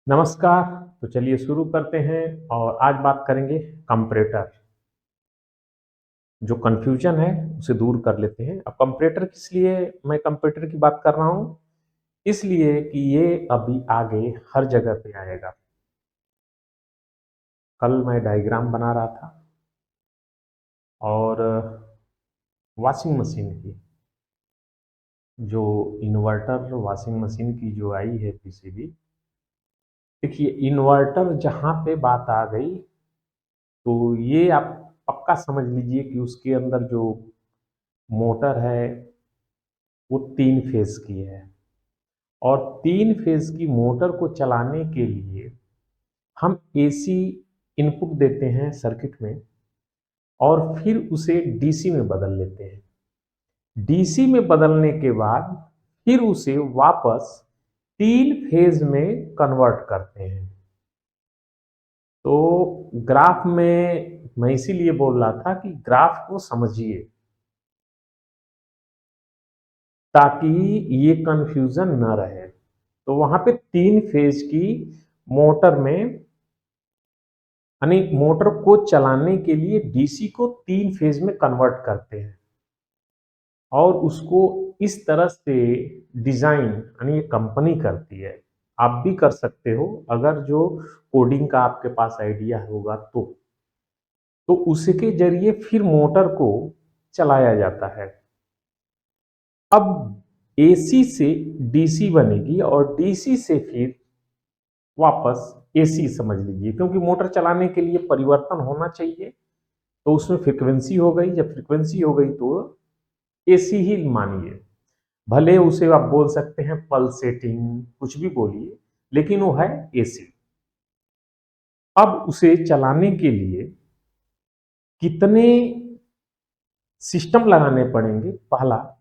नमस्कार। तो चलिए शुरू करते हैं और आज बात करेंगे कंपैरेटर। जो कन्फ्यूजन है उसे दूर कर लेते हैं। अब कंपैरेटर किस लिए मैं कंपैरेटर की बात कर रहा हूँ? इसलिए कि ये अभी आगे हर जगह पे आएगा। कल मैं डायग्राम बना रहा था और वॉशिंग मशीन की जो इन्वर्टर वॉशिंग मशीन की जो आई है पीसीबी। देखिए इन्वर्टर जहाँ पे बात आ गई तो ये आप पक्का समझ लीजिए कि उसके अंदर जो मोटर है वो 3 फेज की है और 3 फेज की मोटर को चलाने के लिए हम एसी इनपुट देते हैं सर्किट में और फिर उसे डीसी में बदल लेते हैं। डीसी में बदलने के बाद फिर उसे वापस 3 फेज में कन्वर्ट करते हैं। तो ग्राफ में मैं इसीलिए बोल रहा था कि ग्राफ को समझिए ताकि ये कंफ्यूजन न रहे। तो वहां पे 3 फेज की मोटर में यानी मोटर को चलाने के लिए डीसी को 3 फेज में कन्वर्ट करते हैं और उसको इस तरह से डिजाइन यानी ये कंपनी करती है। आप भी कर सकते हो अगर जो कोडिंग का आपके पास आइडिया होगा तो उसके जरिए फिर मोटर को चलाया जाता है। अब एसी से डीसी बनेगी और डीसी से फिर वापस एसी समझ लीजिए, क्योंकि मोटर चलाने के लिए परिवर्तन होना चाहिए। तो उसमें फ्रीक्वेंसी हो गई, जब फ्रीक्वेंसी हो गई तो एसी ही मानिए। भले उसे आप बोल सकते हैं पल्सेटिंग, कुछ भी बोलिए, लेकिन वो है एसी। अब उसे चलाने के लिए कितने सिस्टम लगाने पड़ेंगे? पहला,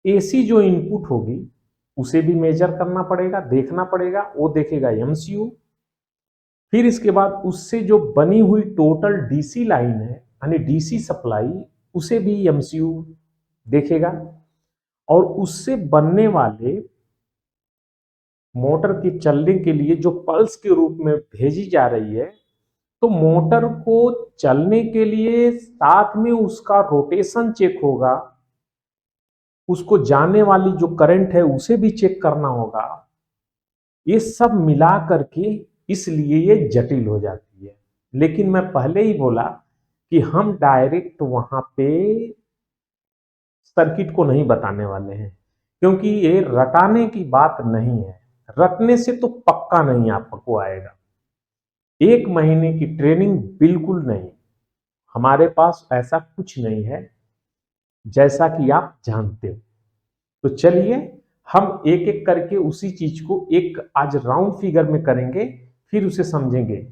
एसी जो इनपुट होगी उसे भी मेजर करना पड़ेगा, देखना पड़ेगा, वो देखेगा एमसीयू। फिर इसके बाद उससे जो बनी हुई टोटल डीसी लाइन है यानी डीसी सप्लाई, उसे भी एमसीयू देखेगा और उससे बनने वाले मोटर के चलने के लिए जो पल्स के रूप में भेजी जा रही है, तो मोटर को चलने के लिए साथ में उसका रोटेशन चेक होगा, उसको जाने वाली जो करंट है उसे भी चेक करना होगा। ये सब मिला करके इसलिए ये जटिल हो जाती है। लेकिन मैं पहले ही बोला कि हम डायरेक्ट वहां पे सर्किट को नहीं बताने वाले हैं, क्योंकि ये रटाने की बात नहीं है। रटने से तो पक्का नहीं आपको आएगा। 1 महीने की ट्रेनिंग बिल्कुल नहीं, हमारे पास ऐसा कुछ नहीं है जैसा कि आप जानते हो। तो चलिए हम एक एक करके उसी चीज को एक आज राउंड फिगर में करेंगे, फिर उसे समझेंगे।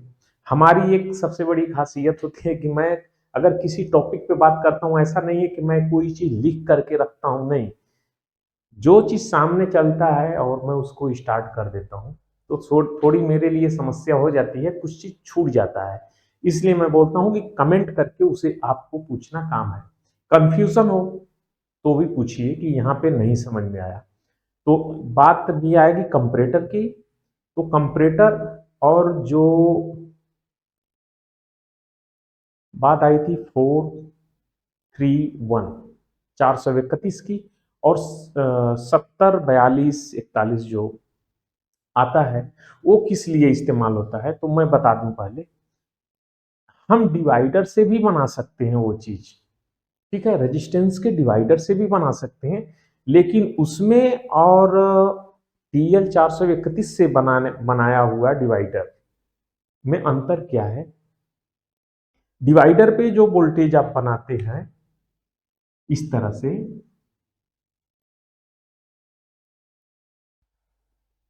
हमारी एक सबसे बड़ी खासियत होती है कि मैं अगर किसी टॉपिक पे बात करता हूं, ऐसा नहीं है कि मैं कोई चीज लिख करके रखता हूं, नहीं। जो चीज सामने चलता है और मैं उसको स्टार्ट कर देता हूं, तो थोड़ी मेरे लिए समस्या हो जाती है, कुछ चीज छूट जाता है। इसलिए मैं बोलता हूं कि कमेंट करके उसे आपको पूछना काम है। कंफ्यूजन हो तो भी पूछिए कि यहाँ पे नहीं समझ में आया। तो बात भी आएगी कंपैरेटर की। तो कंपैरेटर और जो बात आई थी 431 431 की और 70 42 41 जो आता है वो किस लिए इस्तेमाल होता है, तो मैं बता दूं। पहले हम डिवाइडर से भी बना सकते हैं वो चीज, ठीक है, रेजिस्टेंस के डिवाइडर से भी बना सकते हैं, लेकिन उसमें और टीएल 431 से बनाया हुआ डिवाइडर में अंतर क्या है? डिवाइडर पे जो वोल्टेज आप बनाते हैं इस तरह से,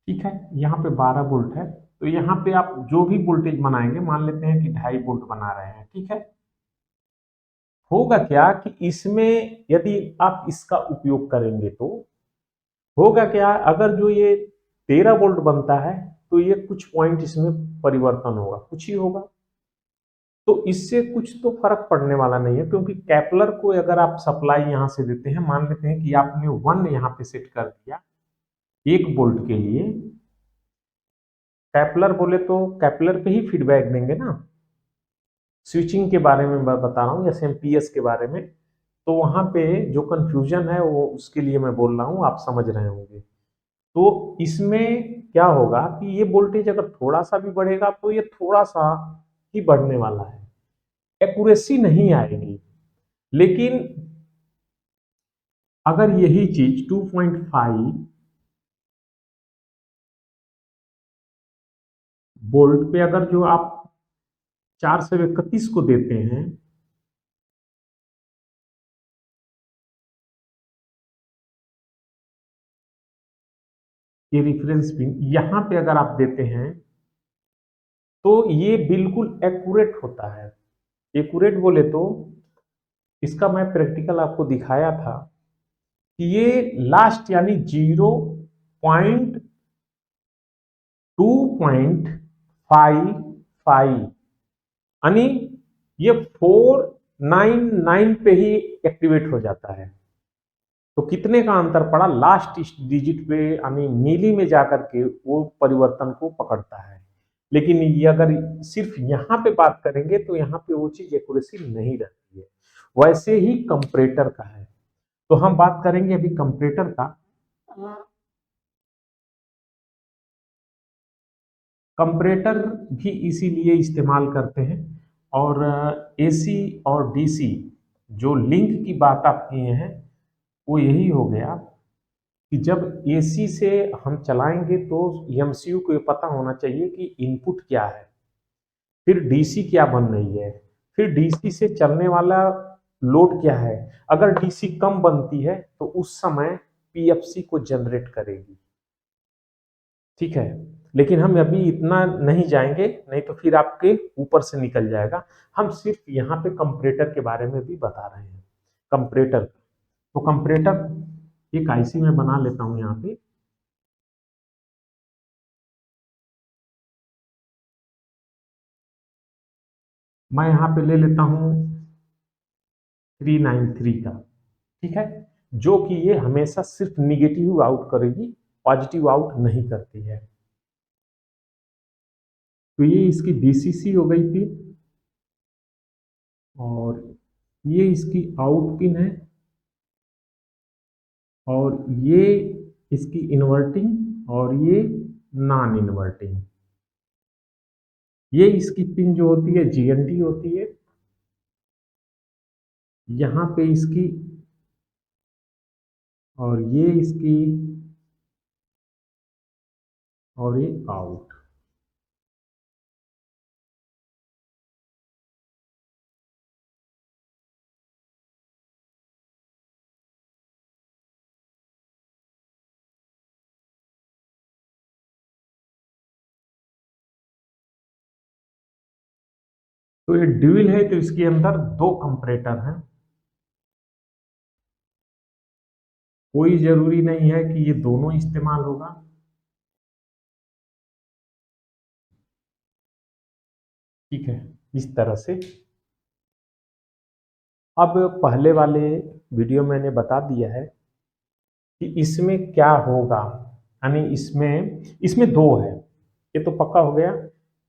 ठीक है, यहाँ पे 12 वोल्ट है, तो यहाँ पे आप जो भी वोल्टेज बनाएंगे, मान लेते हैं कि 2.5 वोल्ट बना रहे हैं, ठीक है। होगा क्या कि इसमें यदि आप इसका उपयोग करेंगे तो होगा क्या, अगर जो ये 13 वोल्ट बनता है तो ये कुछ पॉइंट इसमें परिवर्तन होगा, कुछ ही होगा। तो इससे कुछ तो फर्क पड़ने वाला नहीं है, क्योंकि कैपलर को अगर आप सप्लाई यहां से देते हैं, मान लेते हैं कि आपने 1 यहाँ पे सेट कर दिया 1 वोल्ट के लिए, कैपलर बोले तो कैपलर पे ही फीडबैक देंगे ना। स्विचिंग के बारे में मैं बता रहा हूँ, एसएमपीएस के बारे में। तो वहाँ पे जो कंफ्यूजन है वो उसके लिए मैं बोल रहा हूँ, आप समझ रहे होंगे। तो इसमें क्या होगा कि ये वोल्टेज अगर थोड़ा सा भी बढ़ेगा तो ये थोड़ा सा ही बढ़ने वाला है, एक्यूरेसी नहीं आएगी। लेकिन अगर यही चीज 2.5 वोल्ट पे अगर जो आप 431 को देते हैं, ये रिफरेंस पिन यहां पे अगर आप देते हैं तो ये बिल्कुल एक्यूरेट होता है। एक्यूरेट बोले तो इसका मैं प्रैक्टिकल आपको दिखाया था कि ये लास्ट यानी 0.2.55 यानी ये 499 पे ही एक्टिवेट हो जाता है। तो कितने का अंतर पड़ा, लास्ट डिजिट पे यानी मिली में जाकर के वो परिवर्तन को पकड़ता है। लेकिन ये अगर सिर्फ यहाँ पे बात करेंगे तो यहाँ पे वो चीज एक्यूरेसी नहीं रहती है। वैसे ही कंपरेटर का है। तो हम बात करेंगे अभी कंपरेटर का। कंपरेटर भी इसीलिए इस्तेमाल करते हैं। और एसी और डीसी जो लिंक की बात आप किए हैं वो यही हो गया कि जब एसी से हम चलाएंगे तो एमसीयू को ये पता होना चाहिए कि इनपुट क्या है, फिर डीसी क्या बन रही है, फिर डीसी से चलने वाला लोड क्या है। अगर डीसी कम बनती है तो उस समय पीएफसी को जनरेट करेगी। ठीक है, लेकिन हम अभी इतना नहीं जाएंगे, नहीं तो फिर आपके ऊपर से निकल जाएगा। हम सिर्फ यहाँ पे कंपरेटर के बारे में भी बता रहे हैं। कंपरेटर, तो कंपरेटर एक आईसी में बना लेता हूँ यहाँ पे। मैं यहाँ पे ले लेता हूँ 393 का। ठीक है, जो कि ये हमेशा सिर्फ निगेटिव आउट करेगी, पॉजिटिव आउट नहीं करती है। तो ये इसकी बीसीसी हो गई थी, और ये इसकी आउट पिन है, और ये इसकी इन्वर्टिंग, और ये नॉन इन्वर्टिंग। ये इसकी पिन जो होती है जीएनडी होती है। यहाँ पे इसकी, और ये इसकी, और ये आउट। तो ये ड्यूल है, तो इसके अंदर दो कंपरेटर हैं। कोई जरूरी नहीं है कि ये दोनों इस्तेमाल होगा। ठीक है, इस तरह से। अब पहले वाले वीडियो में मैंने बता दिया है कि इसमें क्या होगा, यानी इसमें इसमें दो है, ये तो पक्का हो गया।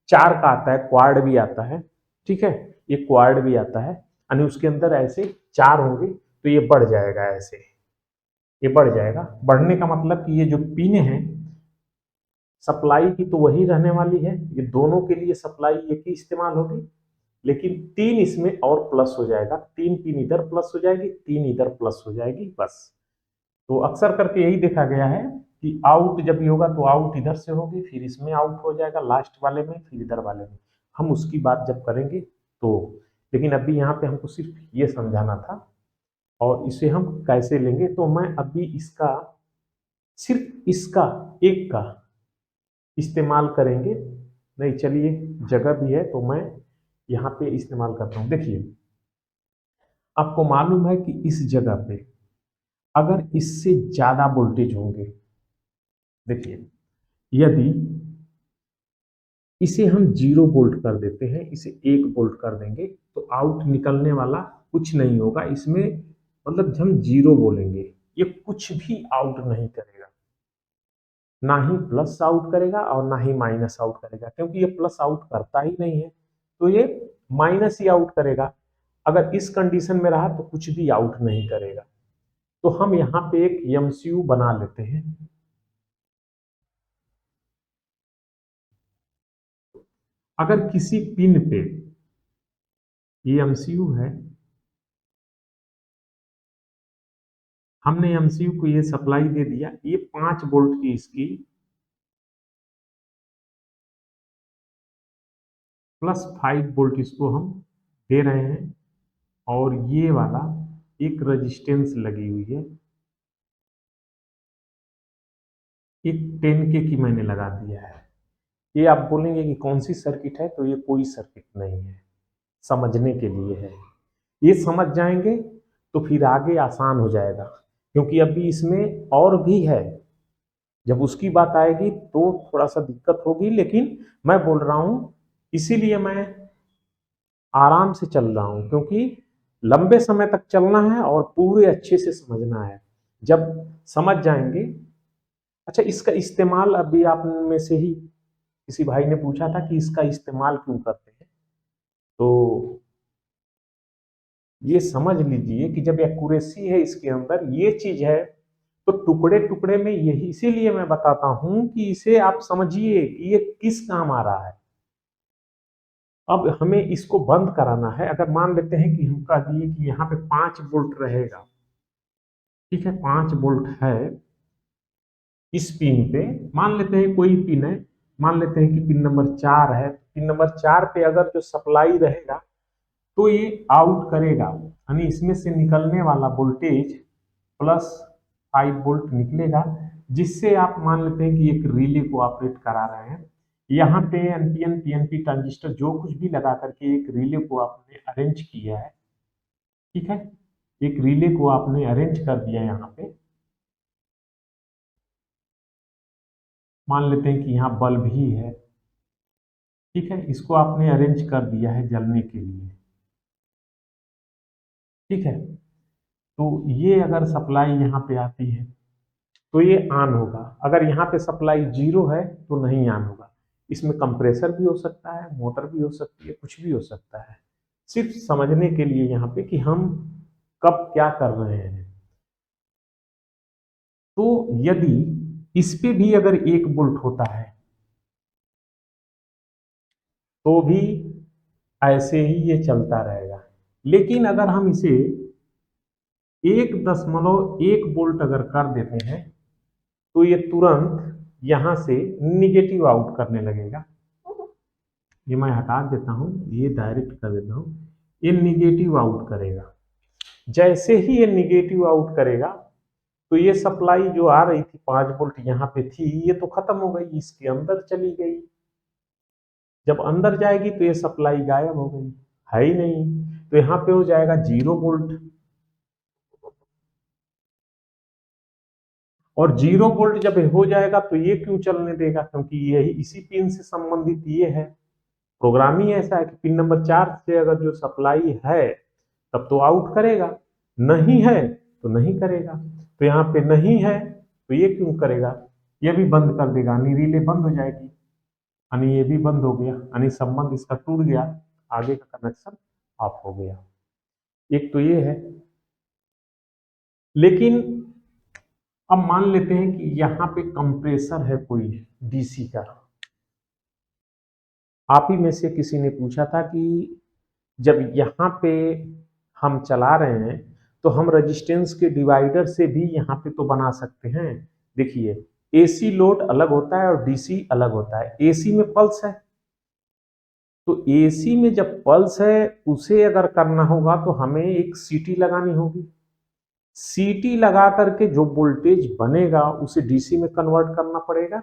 चार का आता है, क्वाड भी आता है। ठीक है, ये क्वाड भी आता है, यानी उसके अंदर ऐसे चार होंगे तो ये बढ़ जाएगा, ऐसे ये बढ़ जाएगा। बढ़ने का मतलब कि ये जो पिन है सप्लाई की तो वही रहने वाली है, ये दोनों के लिए सप्लाई एक ही इस्तेमाल होगी। लेकिन तीन इसमें और प्लस हो जाएगा, तीन पिन इधर प्लस हो जाएगी, तीन इधर प्लस हो जाएगी, बस। तो अक्सर करके यही देखा गया है कि आउट जब भी होगा तो आउट इधर से होगी, फिर इसमें आउट हो जाएगा लास्ट वाले में, फिर इधर वाले में। हम उसकी बात जब करेंगे तो, लेकिन अभी यहाँ पे हमको सिर्फ ये समझाना था। और इसे हम कैसे लेंगे, तो मैं अभी इसका, सिर्फ इसका एक का इस्तेमाल करेंगे। नहीं, चलिए, जगह भी है तो मैं यहाँ पे इस्तेमाल करता हूँ। देखिए, आपको मालूम है कि इस जगह पे अगर इससे ज्यादा वोल्टेज होंगे, देखिए, यदि इसे हम 0 वोल्ट कर देते हैं, इसे 1 वोल्ट कर देंगे, तो आउट निकलने वाला कुछ नहीं होगा इसमें। मतलब हम 0 बोलेंगे, ये कुछ भी आउट नहीं करेगा। ना ही प्लस आउट करेगा और ना ही माइनस आउट करेगा, क्योंकि ये प्लस आउट करता ही नहीं है, तो ये माइनस ही आउट करेगा। अगर इस कंडीशन में रहा तो कुछ भी आउट नहीं करेगा। तो हम यहाँ पे एक एमसीयू बना लेते हैं। अगर किसी पिन पे, ये एमसीयू है, हमने एमसीयू को ये सप्लाई दे दिया, ये 5 वोल्ट की इसकी प्लस 5 वोल्ट इसको हम दे रहे हैं, और ये वाला एक रेजिस्टेंस लगी हुई है, एक 10K की मैंने लगा दिया है। ये आप बोलेंगे कि कौन सी सर्किट है, तो ये कोई सर्किट नहीं है, समझने के लिए है। ये समझ जाएंगे तो फिर आगे आसान हो जाएगा, क्योंकि अभी इसमें और भी है, जब उसकी बात आएगी तो थोड़ा सा दिक्कत होगी, लेकिन मैं बोल रहा हूं इसीलिए मैं आराम से चल रहा हूं, क्योंकि लंबे समय तक चलना है और पूरे अच्छे से समझना है। जब समझ जाएंगे। अच्छा, इसका इस्तेमाल अभी आप में से ही किसी भाई ने पूछा था कि इसका इस्तेमाल क्यों करते हैं, तो ये समझ लीजिए कि जब एक्यूरेसी है इसके अंदर, ये चीज है, तो टुकड़े टुकड़े में यही, इसीलिए मैं बताता हूं कि इसे आप समझिए कि ये किस काम आ रहा है। अब हमें इसको बंद कराना है। अगर मान लेते हैं कि हम कह दिए कि यहाँ पे 5 वोल्ट रहेगा, ठीक है, 5 वोल्ट है इस पिन पे, मान लेते हैं कोई पिन है, मान लेते हैं कि पिन नंबर 4 है, पिन नंबर 4 पे अगर जो सप्लाई रहेगा तो ये आउट करेगा, यानी इसमें से निकलने वाला वोल्टेज प्लस 5 वोल्ट निकलेगा, जिससे आप मान लेते हैं कि एक रिले को ऑपरेट करा रहे हैं। यहाँ पे एनपीएन पीएनपी ट्रांजिस्टर जो कुछ भी लगा करके एक रिले को आपने अरेंज किया है, ठीक है, एक रिले को आपने अरेंज कर दिया यहाँ पे। मान लेते हैं कि यहाँ बल्ब ही है, ठीक है, इसको आपने अरेंज कर दिया है जलने के लिए, ठीक है। तो ये अगर सप्लाई यहाँ पे आती है तो ये ऑन होगा, अगर यहाँ पे सप्लाई जीरो है तो नहीं ऑन होगा। इसमें कंप्रेसर भी हो सकता है, मोटर भी हो सकती है, कुछ भी हो सकता है, सिर्फ समझने के लिए यहाँ पे कि हम कब क्या कर रहे हैं। तो यदि इस पे भी अगर 1 वोल्ट होता है तो भी ऐसे ही ये चलता रहेगा, लेकिन अगर हम इसे 1.1 वोल्ट अगर कर देते हैं तो ये तुरंत यहां से निगेटिव आउट करने लगेगा। ये मैं हटा देता हूं, ये डायरेक्ट कर देता हूं, ये निगेटिव आउट करेगा। जैसे ही ये निगेटिव आउट करेगा तो ये सप्लाई जो आ रही थी 5 वोल्ट यहाँ पे थी, ये तो खत्म हो गई, इसके अंदर चली गई। जब अंदर जाएगी तो ये सप्लाई गायब हो गई, है ही नहीं, तो यहाँ पे हो जाएगा 0 वोल्ट। और 0 वोल्ट जब हो जाएगा तो ये क्यों चलने देगा, क्योंकि यही इसी पिन से संबंधित ये है। प्रोग्राम ही ऐसा है कि पिन नंबर 4 से अगर जो सप्लाई है तब तो आउट करेगा, नहीं है तो नहीं करेगा। तो यहाँ पे नहीं है तो ये क्यों करेगा, ये भी बंद कर देगा, यानी रिले बंद हो जाएगी, यानी ये भी बंद हो गया, यानी संबंध इसका टूट गया, आगे का कनेक्शन ऑफ हो गया। एक तो ये है। लेकिन अब मान लेते हैं कि यहाँ पे कंप्रेसर है कोई डीसी का। आप ही में से किसी ने पूछा था कि जब यहाँ पे हम चला रहे हैं तो हम रेजिस्टेंस के डिवाइडर से भी यहाँ पे तो बना सकते हैं। देखिए, एसी लोड अलग होता है और डीसी अलग होता है। एसी में पल्स है, तो एसी में जब पल्स है उसे अगर करना होगा तो हमें एक सीटी लगानी होगी। सीटी लगा करके जो वोल्टेज बनेगा उसे डीसी में कन्वर्ट करना पड़ेगा,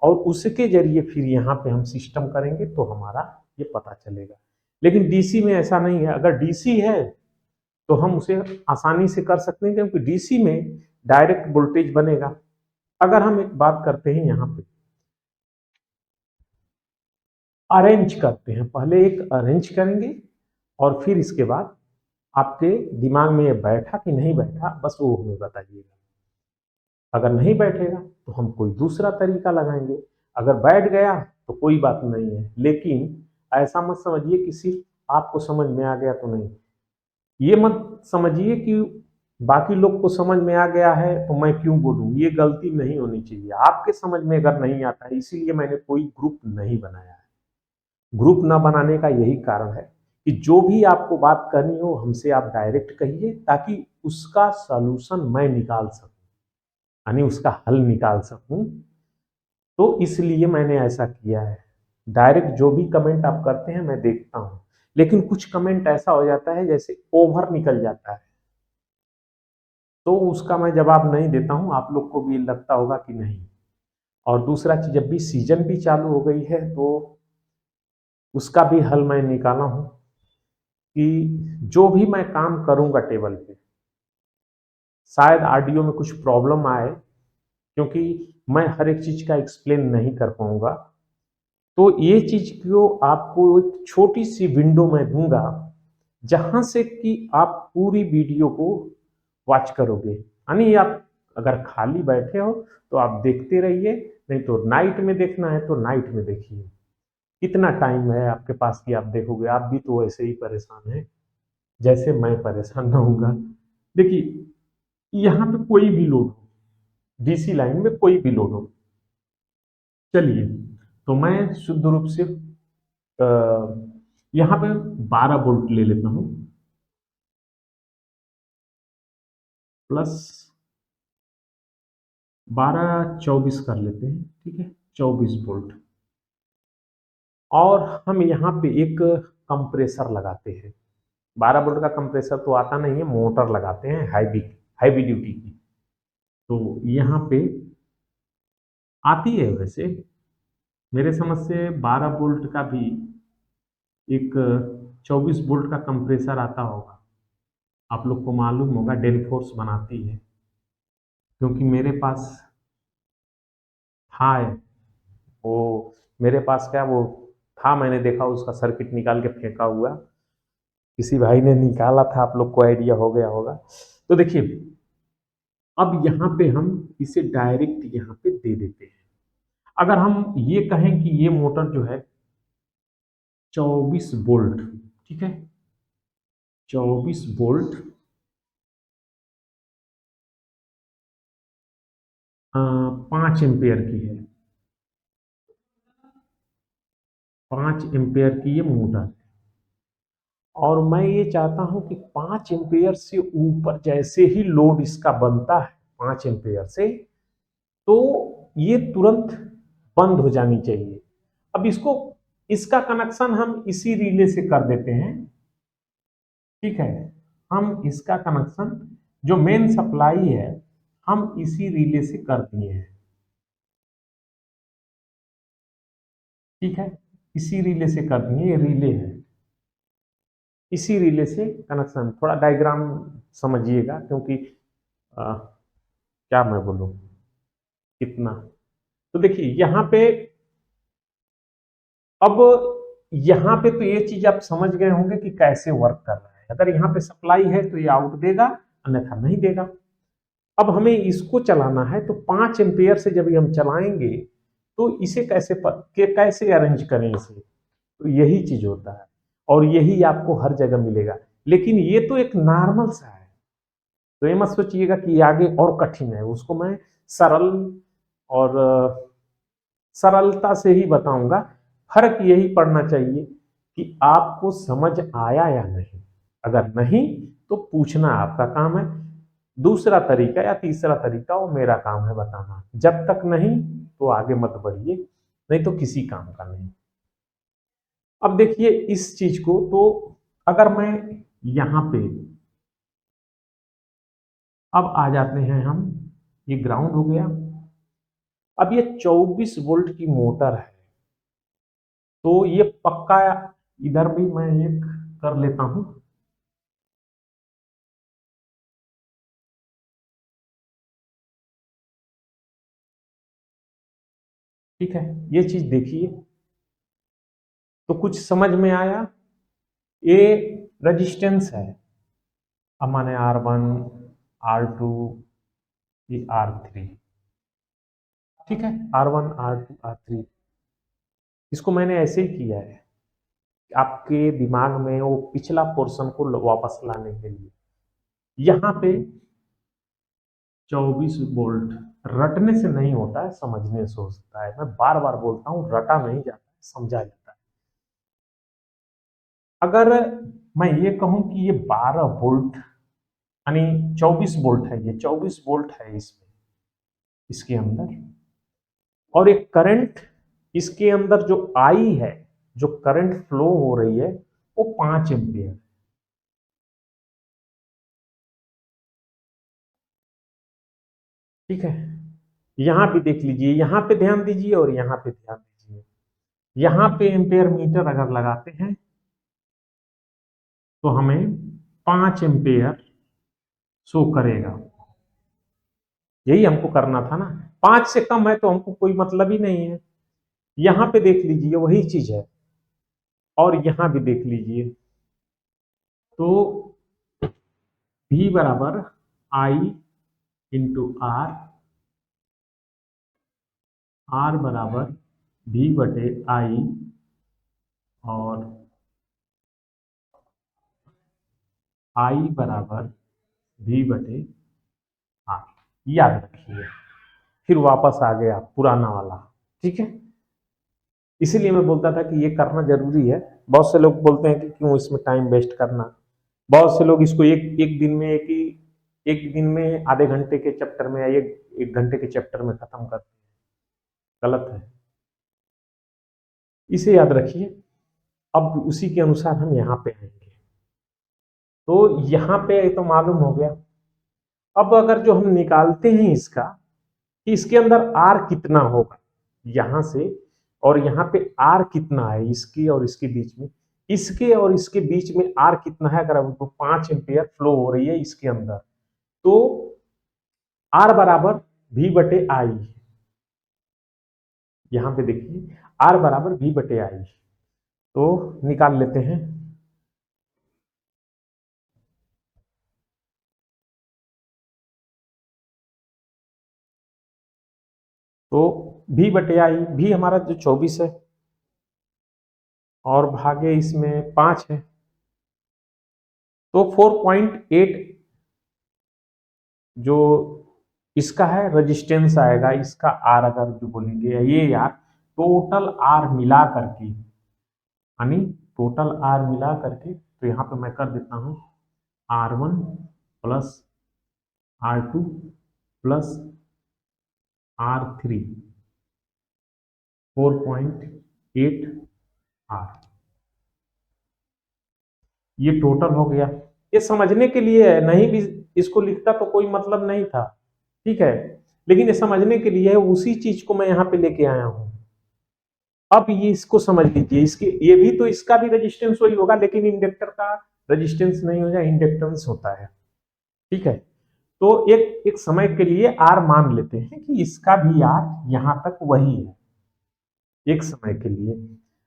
और उसके जरिए फिर यहाँ पे हम सिस्टम करेंगे तो हमारा ये पता चलेगा। लेकिन डीसी में ऐसा नहीं है। अगर डीसी है तो हम उसे आसानी से कर सकते हैं, क्योंकि डीसी में डायरेक्ट वोल्टेज बनेगा। अगर हम एक बात करते हैं यहाँ पे अरेंज करते हैं, पहले एक अरेंज करेंगे और फिर इसके बाद आपके दिमाग में ये बैठा कि नहीं बैठा, बस वो हमें बताइएगा। अगर नहीं बैठेगा तो हम कोई दूसरा तरीका लगाएंगे, अगर बैठ गया तो कोई बात नहीं है। लेकिन ऐसा मत समझिए कि सिर्फ आपको समझ में आ गया तो नहीं, ये मत समझिए कि बाकी लोग को समझ में आ गया है तो मैं क्यों बोलूं, ये गलती नहीं होनी चाहिए। आपके समझ में अगर नहीं आता है, इसीलिए मैंने कोई ग्रुप नहीं बनाया है। ग्रुप ना बनाने का यही कारण है कि जो भी आपको बात करनी हो हमसे आप डायरेक्ट कहिए, ताकि उसका सॉल्यूशन मैं निकाल सकूं, यानी उसका हल निकाल सकूं। तो इसलिए मैंने ऐसा किया है। डायरेक्ट जो भी कमेंट आप करते हैं मैं देखता हूं, लेकिन कुछ कमेंट ऐसा हो जाता है जैसे ओवर निकल जाता है, तो उसका मैं जवाब नहीं देता हूं। आप लोग को भी लगता होगा कि नहीं। और दूसरा चीज, जब भी सीजन भी चालू हो गई है तो उसका भी हल मैं निकाला हूं कि जो भी मैं काम करूंगा टेबल पे, शायद ऑडियो में कुछ प्रॉब्लम आए, क्योंकि मैं हर एक चीज का एक्सप्लेन नहीं कर पाऊंगा। तो ये चीज को आपको एक छोटी सी विंडो में दूंगा, जहां से कि आप पूरी वीडियो को वॉच करोगे। यानी आप अगर खाली बैठे हो तो आप देखते रहिए, नहीं तो नाइट में देखना है तो नाइट में देखिए। कितना टाइम है आपके पास कि आप देखोगे? आप भी तो वैसे ही परेशान हैं जैसे मैं परेशान रहूंगा। देखिए, यहाँ पे कोई भी लोड हो, डीसी लाइन में कोई भी लोड हो, चलिए, तो मैं शुद्ध रूप से यहाँ पे 12 वोल्ट ले लेता हूँ, प्लस 12 24 कर लेते हैं, ठीक है, 24 वोल्ट। और हम यहाँ पे एक कंप्रेसर लगाते हैं। 12 वोल्ट का कंप्रेसर तो आता नहीं है, मोटर लगाते हैं हैवी हैवी ड्यूटी की। तो यहाँ पे आती है वैसे, मेरे समझ से 12 वोल्ट का भी एक 24 वोल्ट का कंप्रेसर आता होगा। आप लोग को मालूम होगा, डेनफोर्स बनाती है, क्योंकि मेरे पास था वो, मेरे पास क्या वो था, मैंने देखा उसका सर्किट निकाल के फेंका हुआ, किसी भाई ने निकाला था, आप लोग को आइडिया हो गया होगा। तो देखिए, अब यहाँ पे हम इसे डायरेक्ट यहाँ पे दे देते हैं। अगर हम ये कहें कि ये मोटर जो है 24 वोल्ट, ठीक है, 24 वोल्ट 5 एम्पेयर की है, 5 एम्पेयर की ये मोटर है। और मैं ये चाहता हूं कि 5 एम्पेयर से ऊपर जैसे ही लोड इसका बनता है 5 एम्पेयर से, तो ये तुरंत बंद हो जानी चाहिए। अब इसको, इसका कनेक्शन हम इसी रिले से कर देते हैं, ठीक है। हम इसका कनेक्शन, जो मेन सप्लाई है, हम इसी रिले से कर दिए हैं, ठीक है, इसी रिले से कर दिए, ये रिले है, इसी रिले से कनेक्शन। थोड़ा डायग्राम समझिएगा, क्योंकि क्या मैं बोलूं कितना। तो देखिए यहाँ पे, अब यहाँ पे तो ये चीज आप समझ गए होंगे कि कैसे वर्क कर रहा है। अगर यहाँ पे सप्लाई है तो ये आउट देगा, अन्यथा नहीं देगा। अब हमें इसको चलाना है, तो 5 एम्पेयर से जब हम चलाएंगे तो इसे कैसे अरेंज करें इसे, तो यही चीज होता है, और यही आपको हर जगह मिलेगा। लेकिन ये तो एक नॉर्मल सा है, तो ये मत सोचिएगा कि आगे और कठिन है। उसको मैं सरल और सरलता से ही बताऊंगा। फर्क यही पड़ना चाहिए कि आपको समझ आया या नहीं। अगर नहीं तो पूछना आपका काम है, दूसरा तरीका या तीसरा तरीका वो मेरा काम है बताना। जब तक नहीं तो आगे मत बढ़िए, नहीं तो किसी काम का नहीं। अब देखिए इस चीज को, तो अगर मैं यहां पे, अब आ जाते हैं हम, ये ग्राउंड हो गया। अब ये 24 वोल्ट की मोटर है, तो ये पक्का, इधर भी मैं एक कर लेता हूं, ठीक है। ये चीज देखिए, तो कुछ समझ में आया? ये रेजिस्टेंस है, अब माने R1 R2 ये R3, ठीक है, R1 R2 R3, इसको मैंने ऐसे ही किया है आपके दिमाग में वो पिछला पोर्शन को वापस लाने के लिए। यहाँ पे 24 वोल्ट रटने से नहीं होता है, समझने से होता है। मैं बार बार बोलता हूँ, रटा नहीं जाता है, समझा जाता है। अगर मैं ये कहूं कि ये 12 वोल्ट यानी 24 वोल्ट है, ये 24 वोल्ट है इसमें, इसके अंदर, और एक करंट इसके अंदर जो आई है, जो करंट फ्लो हो रही है वो 5 एम्पियर। ठीक है, यहां पे देख लीजिए, यहां पे ध्यान दीजिए और यहां पे ध्यान दीजिए। यहां पे एम्पेयर मीटर अगर लगाते हैं तो हमें 5 एम्पेयर शो करेगा। यही हमको करना था ना, 5 से कम है तो हमको कोई मतलब ही नहीं है। यहां पे देख लीजिए वही चीज है, और यहां भी देख लीजिए। तो V बराबर I इंटू आर, आर बराबर V बटे आई, और आई बराबर V बटे आर। याद रखिए, फिर वापस आ गया पुराना वाला। ठीक है, इसीलिए मैं बोलता था कि ये करना जरूरी है। बहुत से लोग बोलते हैं कि क्यों इसमें टाइम वेस्ट करना। बहुत से लोग इसको एक एक दिन में एक दिन में आधे घंटे के चैप्टर में या एक घंटे के चैप्टर में खत्म करते हैं, गलत है। इसे याद रखिए। अब उसी के अनुसार हम यहाँ पे आएंगे। तो यहाँ पे तो मालूम हो गया। अब अगर जो हम निकालते हैं इसका, कि इसके अंदर आर कितना होगा यहां से, और यहाँ पे आर कितना है इसकी और इसके बीच में, इसके और इसके बीच में आर कितना है, अगर हमको 5 एम्पियर फ्लो हो रही है इसके अंदर, तो आर बराबर V बटे आई। यहां पे देखिए आर बराबर V बटे आई, तो निकाल लेते हैं। तो V बटे आई, भी हमारा जो 24 है, और भागे इसमें 5 है, तो 4.8 जो इसका है रेजिस्टेंस आएगा, इसका आर अगर जो बोलेंगे ये यार, टोटल आर मिला करके, यानी टोटल आर मिला करके, तो यहाँ पे मैं कर देता हूँ R1 plus R2 plus R3 4.8 R, ये टोटल हो गया। ये समझने के लिए है, नहीं भी इसको लिखता तो कोई मतलब नहीं था। ठीक है, लेकिन ये समझने के लिए है, उसी चीज को मैं यहाँ पे लेके आया हूँ। अब ये इसको समझ लीजिए, इसके ये भी तो इसका भी रेजिस्टेंस वही होगा, लेकिन इंडक्टर का रेजिस्टेंस नहीं होगा, इंडक्टेंस होता है। ठीक है, तो एक एक समय के लिए आर मान लेते हैं कि इसका भी आर यहां तक वही है, एक समय के लिए।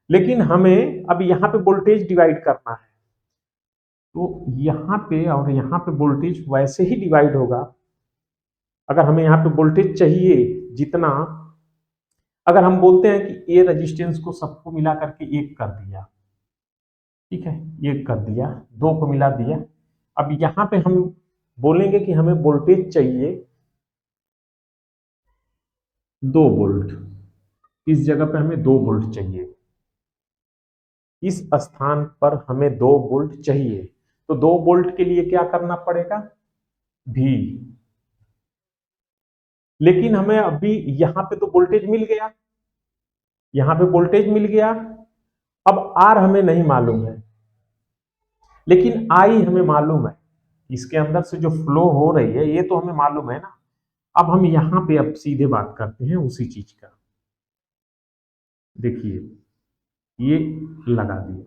लेकिन हमें अब यहाँ पे वोल्टेज डिवाइड करना है, तो यहाँ पे और यहाँ पे वोल्टेज वैसे ही डिवाइड होगा। अगर हमें यहाँ पे वोल्टेज चाहिए जितना, अगर हम बोलते हैं कि ये रेजिस्टेंस को सबको मिला करके एक कर दिया, ठीक है, एक कर दिया, दो को मिला दिया। अब यहाँ पे हम बोलेंगे कि हमें वोल्टेज चाहिए 2 वोल्ट, इस जगह पे हमें 2 वोल्ट चाहिए, इस स्थान पर हमें 2 वोल्ट चाहिए। तो 2 वोल्ट के लिए क्या करना पड़ेगा, भी। लेकिन हमें अभी यहाँ पे तो वोल्टेज मिल गया, यहाँ पे वोल्टेज मिल गया। अब आर हमें नहीं मालूम है, लेकिन आई हमें मालूम है, इसके अंदर से जो फ्लो हो रही है ये तो हमें मालूम है ना। अब हम यहाँ पे अब सीधे बात करते हैं उसी चीज का। देखिए ये लगा दिया,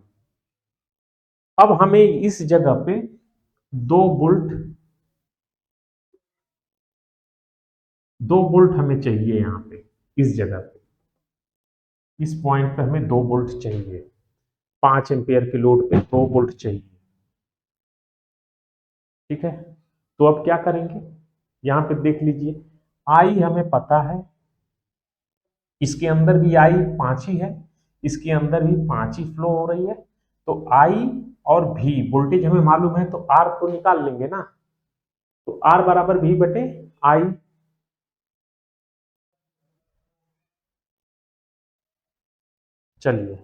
अब हमें इस जगह पे 2 वोल्ट, 2 वोल्ट हमें चाहिए यहाँ पे, इस जगह पे, इस पॉइंट पे हमें 2 वोल्ट चाहिए। 5 एम्पियर के लोड पे 2 वोल्ट चाहिए। ठीक है, तो अब क्या करेंगे, यहाँ पे देख लीजिए, आई हमें पता है, इसके अंदर भी आई 5 ही है, इसके अंदर भी 5 ही फ्लो हो रही है। तो आई और भी वोल्टेज हमें मालूम है, तो आर तो निकाल लेंगे ना। तो आर बराबर भी बटे आई। चलिए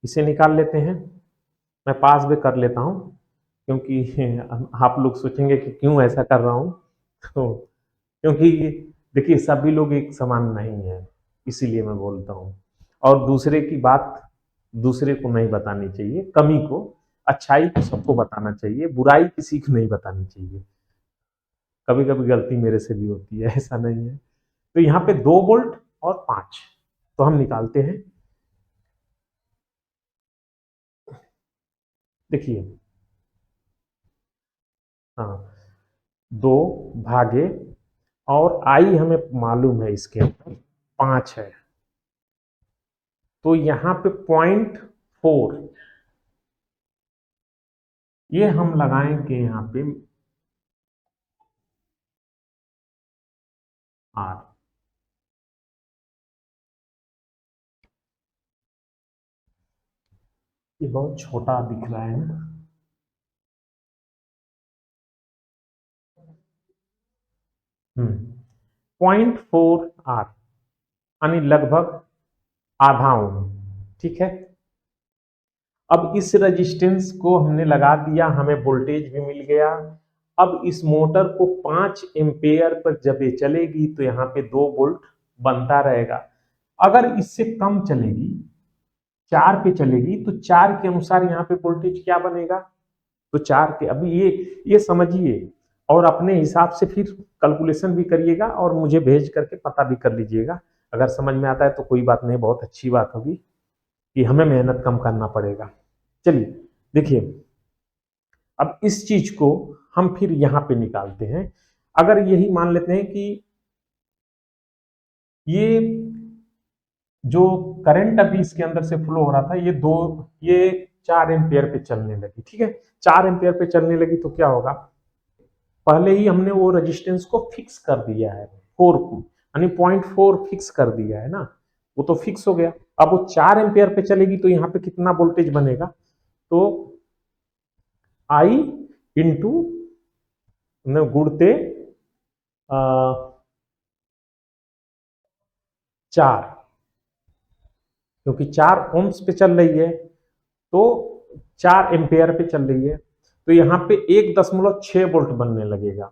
इसे निकाल लेते हैं। मैं पास भी कर लेता हूं, क्योंकि आप लोग सोचेंगे कि क्यों ऐसा कर रहा हूं। तो क्योंकि देखिए सभी लोग एक समान नहीं है, इसीलिए मैं बोलता हूँ। और दूसरे की बात दूसरे को नहीं बतानी चाहिए, कमी को, अच्छाई को सबको बताना चाहिए, बुराई किसी को नहीं बतानी चाहिए। कभी कभी गलती मेरे से भी होती है, ऐसा नहीं है। तो यहाँ पे 2 वोल्ट और 5, तो हम निकालते हैं। देखिए, हाँ, 2 भागे, और आई हमें मालूम है इसके अंदर 5 है, तो यहाँ पे 0.4 ये हम लगाएंगे यहाँ पे आर। ये बहुत छोटा दिख रहा है ना। 0.4 आर, यानी लगभग आधा ओम। ठीक है, अब इस रेजिस्टेंस को हमने लगा दिया, हमें वोल्टेज भी मिल गया। अब इस मोटर को 5 एम्पेयर पर जब ये चलेगी तो यहाँ पे 2 वोल्ट बनता रहेगा। अगर इससे कम चलेगी, 4 पे चलेगी, तो 4 के अनुसार यहाँ पे वोल्टेज क्या बनेगा। तो 4 के, अभी ये समझिए, और अपने हिसाब से फिर कैलकुलेशन भी करिएगा और मुझे भेज करके पता भी कर लीजिएगा। अगर समझ में आता है तो कोई बात नहीं, बहुत अच्छी बात होगी कि हमें मेहनत कम करना पड़ेगा। चलिए देखिए, अब इस चीज को हम फिर यहां पे निकालते हैं। अगर यही मान लेते हैं कि ये जो करंट अभी इसके अंदर से फ्लो हो रहा था, ये 4 एम्पियर पे चलने लगी। ठीक है, 4 एम्पियर पे चलने लगी तो क्या होगा, पहले ही हमने वो रेजिस्टेंस को फिक्स कर दिया है, 4 को, यानी 0.4 फिक्स कर दिया है ना, वो तो फिक्स हो गया। अब वो 4 एम्पियर पे चलेगी तो यहाँ पे कितना वोल्टेज बनेगा, तो आई इंटू गुड़ते 4, क्योंकि 4 ओम्स पे चल रही है, तो 4 एम्पेयर पे चल रही है, तो यहाँ पे 1.6 वोल्ट बनने लगेगा।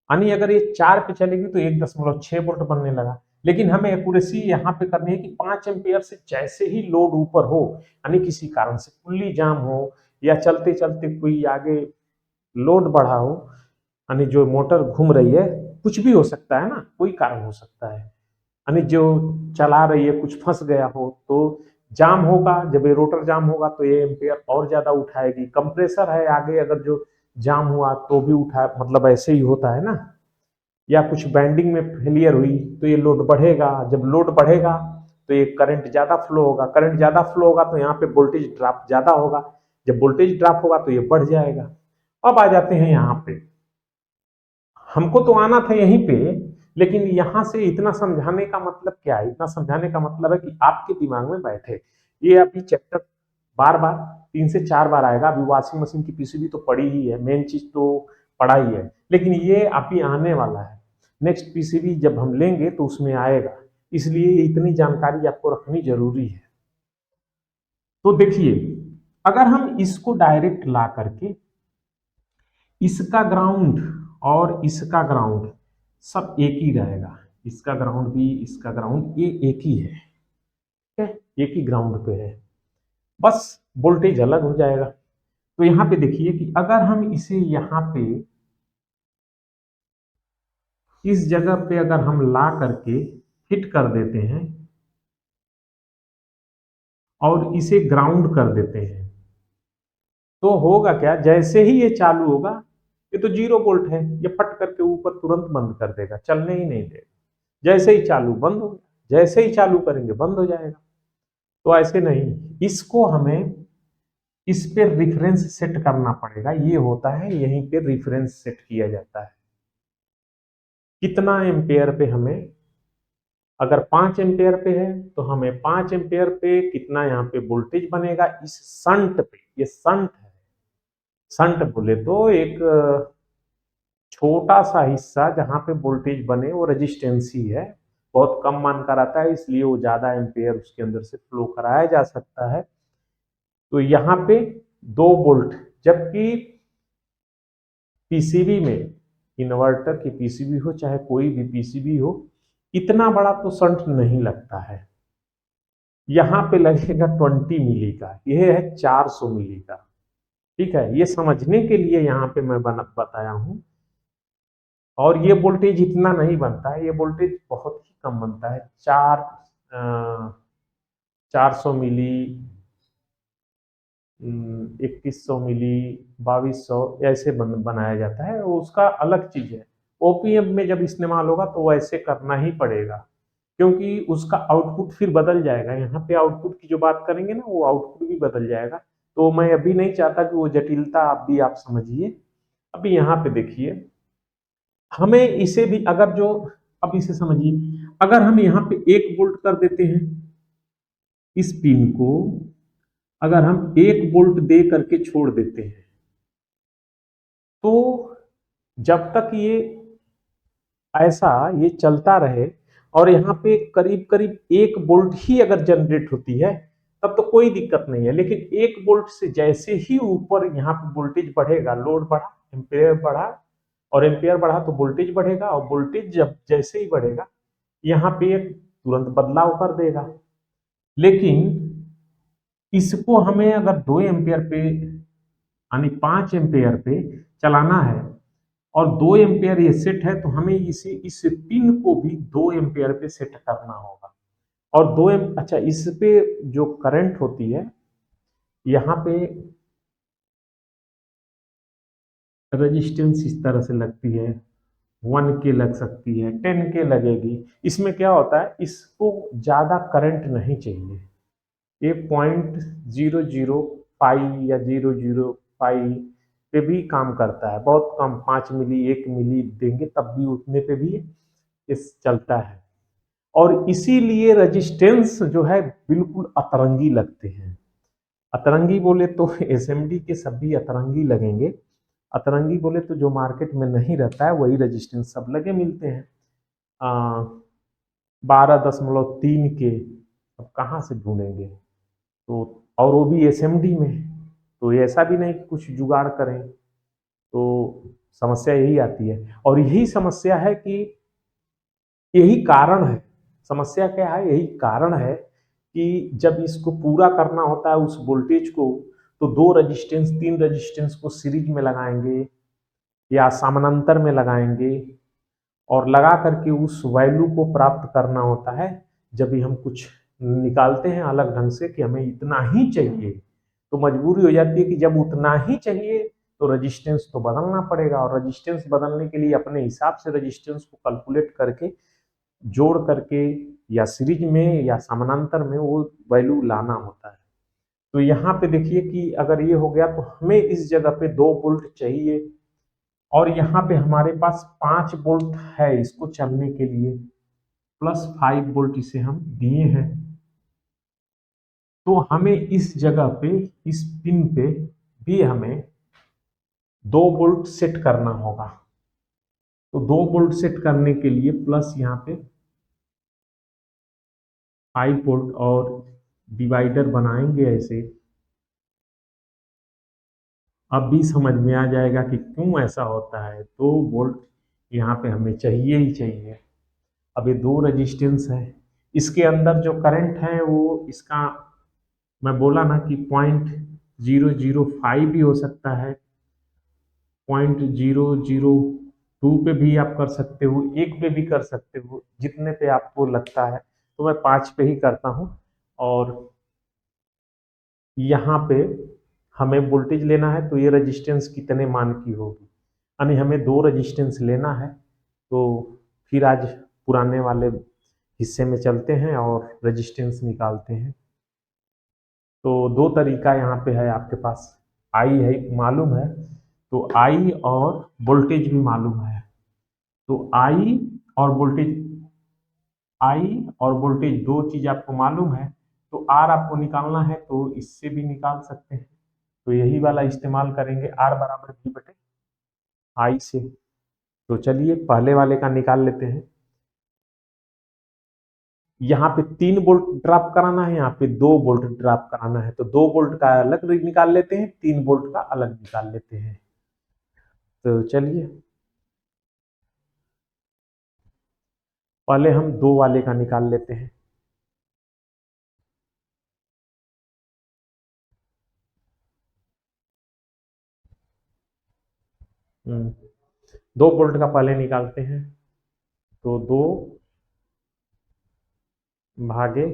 यानी अगर ये 4 पे चलेगी तो 1.6 वोल्ट बनने लगा। लेकिन हमें एक्यूरेसी यहाँ पे करनी है कि 5 एम्पेयर से जैसे ही लोड ऊपर हो, यानी किसी कारण से पुल्ली जाम हो, या चलते चलते कोई आगे लोड बढ़ा हो, यानी जो मोटर घूम रही है, कुछ भी हो सकता है ना, कोई कारण हो सकता है, यानी जो चला रही है कुछ फंस गया हो, तो जाम होगा। जब ये रोटर जाम होगा तो ये एम्पेयर और ज्यादा उठाएगी। कंप्रेसर है आगे, अगर जो जाम हुआ तो भी उठा, मतलब ऐसे ही होता है ना। या कुछ बैंडिंग में फेलियर हुई तो ये लोड बढ़ेगा, जब लोड बढ़ेगा तो ये करंट ज्यादा फ्लो होगा, करंट ज्यादा फ्लो होगा तो यहाँ पे वोल्टेज ड्रॉप ज्यादा होगा, जब वोल्टेज ड्रॉप होगा तो ये बढ़ जाएगा। अब आ जाते हैं यहाँ पे, हमको तो आना था यहीं पे, लेकिन यहां से इतना समझाने का मतलब क्या है, इतना समझाने का मतलब है कि आपके दिमाग में बैठे। ये अभी चैप्टर बार बार 3 से 4 बार आएगा। अभी वॉशिंग मशीन की पीसीबी तो पड़ी ही है, मेन चीज तो पढ़ा ही है, लेकिन ये अभी आने वाला है। नेक्स्ट पीसीबी जब हम लेंगे तो उसमें आएगा, इसलिए इतनी जानकारी आपको रखनी जरूरी है। तो देखिए, अगर हम इसको डायरेक्ट ला करके इसका ग्राउंड और इसका ग्राउंड सब एक ही रहेगा, इसका ग्राउंड भी, इसका ग्राउंड, ये एक ही है। ठीक है, एक ही ग्राउंड पे है, बस वोल्टेज अलग हो जाएगा। तो यहाँ पे देखिए कि अगर हम इसे यहाँ पे इस जगह पे अगर हम ला करके हिट कर देते हैं और इसे ग्राउंड कर देते हैं, तो होगा क्या, जैसे ही ये चालू होगा, ये तो 0 वोल्ट है, ये फट करके ऊपर तुरंत बंद कर देगा, चलने ही नहीं देगा। जैसे ही चालू बंद हो गया, जैसे ही चालू करेंगे बंद हो जाएगा। तो ऐसे नहीं, इसको हमें इस पे रिफरेंस सेट करना पड़ेगा। ये होता है, यहीं पे रिफरेंस सेट किया जाता है, कितना एम्पेयर पे हमें अगर 5 एम्पेयर पे है तो हमें 5 एम्पेयर पे कितना यहाँ पे वोल्टेज बनेगा इस शंट पे। ये शंट है, शंट बोले तो एक छोटा सा हिस्सा जहां पे वोल्टेज बने वो रेजिस्टेंस ही है, बहुत कम मान का रहता है, इसलिए वो ज्यादा एम्पेयर उसके अंदर से फ्लो कराया जा सकता है। तो यहाँ पे 2 वोल्ट, जबकि पीसीबी में, इन्वर्टर की पीसीबी हो चाहे कोई भी पीसीबी हो, इतना बड़ा तो शंट नहीं लगता है। यहाँ पे लगेगा 20 मिली का, यह है 400 मिली का। ठीक है, ये समझने के लिए यहाँ पे मैं बताया हूँ। और ये वोल्टेज इतना नहीं बनता है, ये वोल्टेज बहुत ही कम बनता है, 400 मिली, 2100 मिली, 2200 ऐसे बनाया जाता है, वो उसका अलग चीज है। ओपीएम में जब इस्तेमाल होगा तो वैसे करना ही पड़ेगा, क्योंकि उसका आउटपुट फिर बदल जाएगा। यहाँ पे आउटपुट की जो बात करेंगे ना, वो आउटपुट भी बदल जाएगा। तो मैं अभी नहीं चाहता कि वो जटिलता आप समझिए। अभी यहाँ पे देखिए, हमें इसे भी अगर जो, अब इसे समझिए, अगर हम यहाँ पे 1 वोल्ट कर देते हैं, इस पिन को अगर हम 1 वोल्ट दे करके छोड़ देते हैं, तो जब तक ये ऐसा ये चलता रहे और यहाँ पे करीब करीब 1 वोल्ट ही अगर जनरेट होती है, तब तो कोई दिक्कत नहीं है। लेकिन 1 वोल्ट से जैसे ही ऊपर यहाँ पे वोल्टेज बढ़ेगा, लोड बढ़ा, एम्पेयर बढ़ा, और एम्पेयर बढ़ा तो वोल्टेज बढ़ेगा, और वोल्टेज जब जैसे ही बढ़ेगा यहाँ पे एक तुरंत बदलाव कर देगा। लेकिन इसको हमें अगर 2 एम्पेयर पे यानी 5 एम्पेयर पे चलाना है, और 2 एम्पेयर ये सेट है, तो हमें इस पिन को भी 2 एम्पेयर पे सेट करना होगा। और अच्छा, इस पे जो करंट होती है, यहाँ पे रेजिस्टेंस इस तरह से लगती है, 1K लग सकती है, 10K लगेगी। इसमें क्या होता है, इसको ज्यादा करंट नहीं चाहिए, ये 0.005 या 0.05 पे भी काम करता है, बहुत कम, 5 मिली 1 मिली देंगे तब भी उतने पे भी इस चलता है। और इसीलिए रेजिस्टेंस जो है बिल्कुल अतरंगी लगते हैं। अतरंगी बोले तो एसएमडी के सभी अतरंगी लगेंगे, अतरंगी बोले तो जो मार्केट में नहीं रहता है वही रेजिस्टेंस सब लगे मिलते हैं, 12.3 के। अब कहाँ से ढूंढेंगे, तो और वो भी एसएमडी में। तो ऐसा भी नहीं कि कुछ जुगाड़ करें, तो समस्या यही आती है। और यही समस्या है कि यही कारण है, समस्या क्या है, यही कारण है कि जब इसको पूरा करना होता है उस वोल्टेज को, तो 2 रेजिस्टेंस 3 रेजिस्टेंस को सीरीज में लगाएंगे या समानांतर में लगाएंगे, और लगा करके उस वैल्यू को प्राप्त करना होता है। जब भी हम कुछ निकालते हैं अलग ढंग से कि हमें इतना ही चाहिए, तो मजबूरी हो जाती है कि जब उतना ही चाहिए तो रेजिस्टेंस तो बदलना पड़ेगा, और रेजिस्टेंस बदलने के लिए अपने हिसाब से रेजिस्टेंस को कैलकुलेट करके जोड़ करके या सीरीज में या समानांतर में वो वैल्यू लाना होता है। तो यहाँ पे देखिए कि अगर ये हो गया तो हमें इस जगह पे 2 वोल्ट चाहिए, और यहाँ पे हमारे पास 5 वोल्ट है इसको चलने के लिए, प्लस 5 वोल्ट इसे हम दिए हैं। तो हमें इस जगह पे, इस पिन पे भी हमें 2 वोल्ट सेट करना होगा। तो 2 वोल्ट सेट करने के लिए प्लस यहाँ पे 5 वोल्ट, और डिवाइडर बनाएंगे ऐसे। अब भी समझ में आ जाएगा कि क्यों ऐसा होता है। 2 वोल्ट यहाँ पे हमें चाहिए ही चाहिए। अब ये 2 रेजिस्टेंस है, इसके अंदर जो करंट है वो इसका, मैं बोला ना कि 0.005 भी हो सकता है, 0.002 पे भी आप कर सकते हो, 1 पे भी कर सकते हो, जितने पे आपको लगता है। तो मैं 5 पे ही करता हूँ। और यहाँ पे हमें वोल्टेज लेना है, तो ये रेजिस्टेंस कितने मान की होगी, यानी हमें 2 रेजिस्टेंस लेना है। तो फिर आज पुराने वाले हिस्से में चलते हैं और रेजिस्टेंस निकालते हैं। तो 2 तरीका यहाँ पे है आपके पास, आई है मालूम है, तो आई और वोल्टेज भी मालूम है। तो आई और वोल्टेज आई और वोल्टेज, दो चीज आपको मालूम है, तो आर आपको निकालना है तो इससे भी निकाल सकते हैं, तो यही वाला इस्तेमाल करेंगे, आर बराबर V बटे आई से। तो चलिए पहले वाले का निकाल लेते हैं। यहाँ पे 3 वोल्ट ड्रॉप कराना है, यहाँ पे 2 वोल्ट ड्रॉप कराना है, तो 2 वोल्ट का अलग निकाल लेते हैं, 3 वोल्ट का अलग निकाल लेते हैं। तो चलिए पहले हम 2 वाले का निकाल लेते हैं। हम्म, 2 वोल्ट का पहले निकालते हैं, तो 2 भागे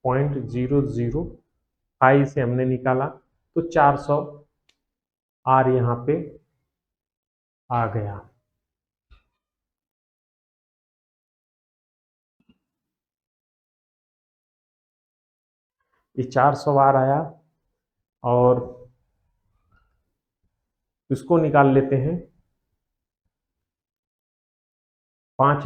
0.005 से हमने निकाला, तो 400 आर यहाँ पे आ गया। ये 400 आर आया, और इसको निकाल लेते हैं। 5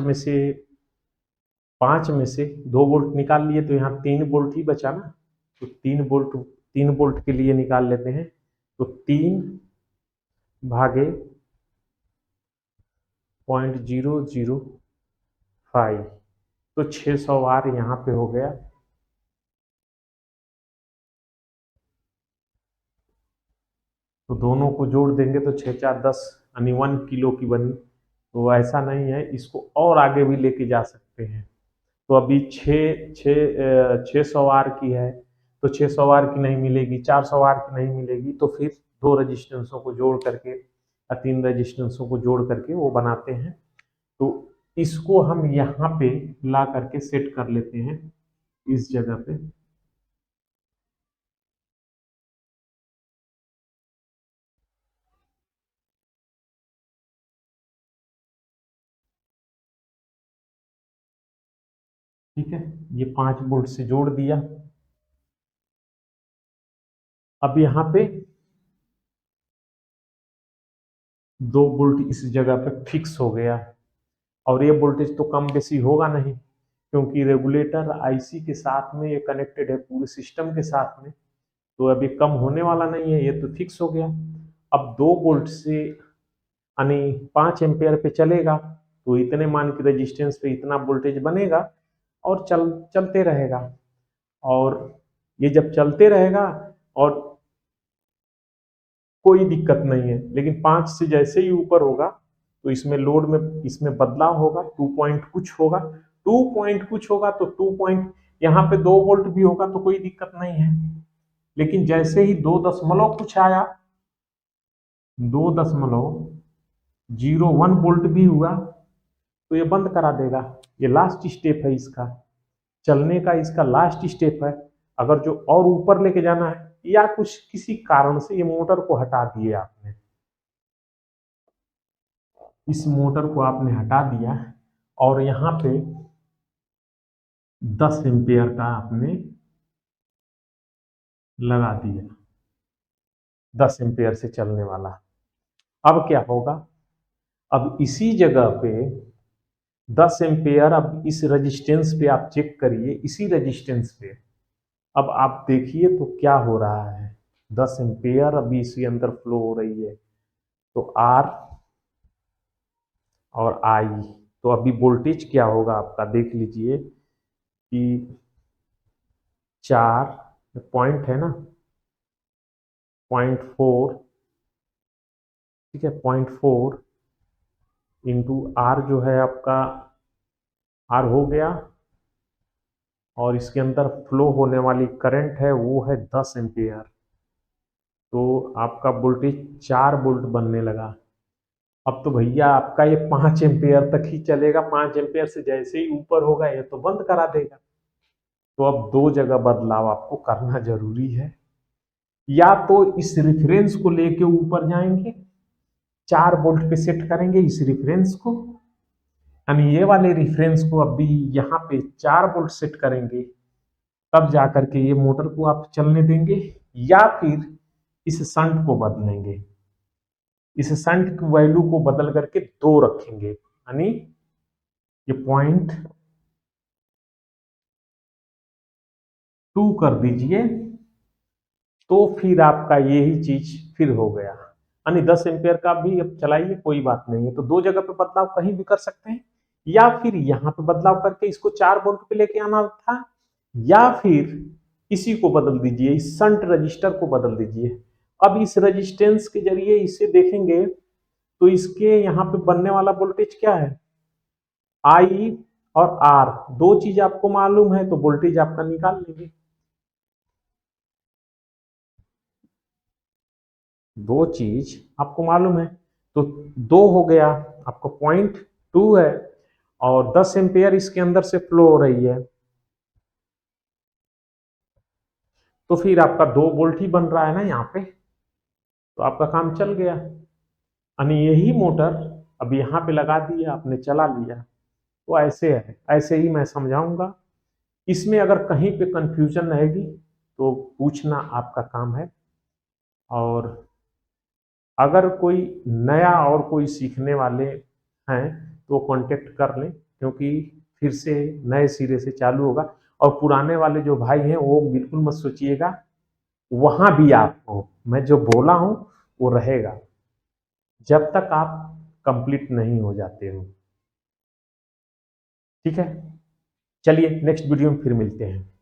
में से 2 वोल्ट निकाल लिए, तो यहाँ 3 वोल्ट ही बचा ना, तो 3 वोल्ट के लिए निकाल लेते हैं, तो 3 भागे 0.005, तो 600 वाट यहाँ पे हो गया। तो दोनों को जोड़ देंगे तो 6 4 10 यानी 1 किलो की बनी। तो ऐसा नहीं है, इसको और आगे भी लेके जा सकते हैं। तो अभी 600 आर की है, तो 600 आर की नहीं मिलेगी, 400 आर की नहीं मिलेगी, तो फिर 2 रजिस्टेंसों को जोड़ करके या 3 रजिस्टेंसों को जोड़ करके वो बनाते हैं। तो इसको हम यहाँ पे ला करके सेट कर लेते हैं इस जगह पे। ठीक है, ये 5 वोल्ट से जोड़ दिया। अब यहाँ पे 2 वोल्ट इस जगह पे फिक्स हो गया, और ये वोल्टेज तो कम बेसी होगा नहीं, क्योंकि रेगुलेटर आईसी के साथ में ये कनेक्टेड है, पूरे सिस्टम के साथ में, तो अभी कम होने वाला नहीं है, ये तो फिक्स हो गया। अब 2 वोल्ट से यानी 5 एम्पेयर पे चलेगा, तो इतने मान की रेजिस्टेंस पे इतना वोल्टेज बनेगा, और चलते रहेगा। और ये जब चलते रहेगा और कोई दिक्कत नहीं है, लेकिन 5 से जैसे ही ऊपर होगा तो इसमें लोड में इसमें बदलाव होगा, 2 पॉइंट कुछ होगा, 2 पॉइंट कुछ होगा, तो 2 पॉइंट यहाँ पे 2 वोल्ट भी होगा तो कोई दिक्कत नहीं है। लेकिन जैसे ही 2 दशमलव कुछ आया, 2.01 वोल्ट भी हुआ, तो ये बंद करा देगा। ये लास्ट स्टेप है इसका, चलने का इसका लास्ट स्टेप है। अगर जो और ऊपर लेके जाना है, या कुछ किसी कारण से ये मोटर को हटा दिए आपने, इस मोटर को आपने हटा दिया, और यहाँ पे 10 एम्पियर का आपने लगा दिया, 10 एम्पियर से चलने वाला। अब क्या होगा, अब इसी जगह पे 10 एम्पियर, अब इस रेजिस्टेंस पे आप चेक करिए, इसी रेजिस्टेंस पे अब आप देखिए तो क्या हो रहा है। 10 एम्पियर अभी इसी अंदर फ्लो हो रही है, तो आर और आई, तो अभी वोल्टेज क्या होगा आपका देख लीजिए कि 4 पॉइंट है ना, 0.4, ठीक है, 0.4 इंटू आर जो है आपका, आर हो गया, और इसके अंदर फ्लो होने वाली करंट है वो है 10 एम्पियर, तो आपका वोल्टेज 4 वोल्ट बनने लगा। अब तो भैया आपका ये 5 एम्पियर तक ही चलेगा, 5 एम्पियर से जैसे ही ऊपर होगा ये तो बंद करा देगा। तो अब 2 जगह बदलाव आपको करना जरूरी है, या तो इस रेफरेंस को लेके ऊपर जाएंगे, 4 वोल्ट पे सेट करेंगे इस रेफरेंस को, यानी ये वाले रेफरेंस को अभी यहाँ पे 4 वोल्ट सेट करेंगे, तब जाकर के ये मोटर को आप चलने देंगे, या फिर इस शंट को बदलेंगे, इस शंट की वैल्यू को बदल करके 2 रखेंगे, यानी ये 2 कर दीजिए, तो फिर आपका यही चीज फिर हो गया। यानी 10 एम्पियर का भी अब चलाइए, कोई बात नहीं है। तो दो जगह पे बदलाव कहीं भी कर सकते हैं, या फिर यहाँ पे बदलाव करके इसको 4 वोल्ट पे लेके आना था, या फिर इसी को बदल दीजिए, इस शंट रजिस्टर को बदल दीजिए। अब इस रेजिस्टेंस के जरिए इसे देखेंगे तो इसके यहाँ पे बनने वाला वोल्टेज क्या है, आई और आर, दो चीज आपको मालूम है तो वोल्टेज आपका निकाल लेंगे। दो चीज आपको मालूम है तो दो हो गया, आपको 0.2 है और 10 एम्पियर इसके अंदर से फ्लो हो रही है, तो फिर आपका 2 वोल्ट ही बन रहा है ना यहाँ पे, तो आपका काम चल गया। यानी यही मोटर अब यहाँ पे लगा दिया आपने, चला लिया। तो ऐसे है, ऐसे ही मैं समझाऊंगा। इसमें अगर कहीं पे कंफ्यूजन रहेगी तो पूछना आपका काम है। और अगर कोई नया और कोई सीखने वाले हैं तो कांटेक्ट कर लें, क्योंकि फिर से नए सिरे से चालू होगा। और पुराने वाले जो भाई हैं वो बिल्कुल मत सोचिएगा, वहां भी आपको मैं जो बोला हूं वो रहेगा जब तक आप कंप्लीट नहीं हो जाते हो। ठीक है, चलिए नेक्स्ट वीडियो में फिर मिलते हैं।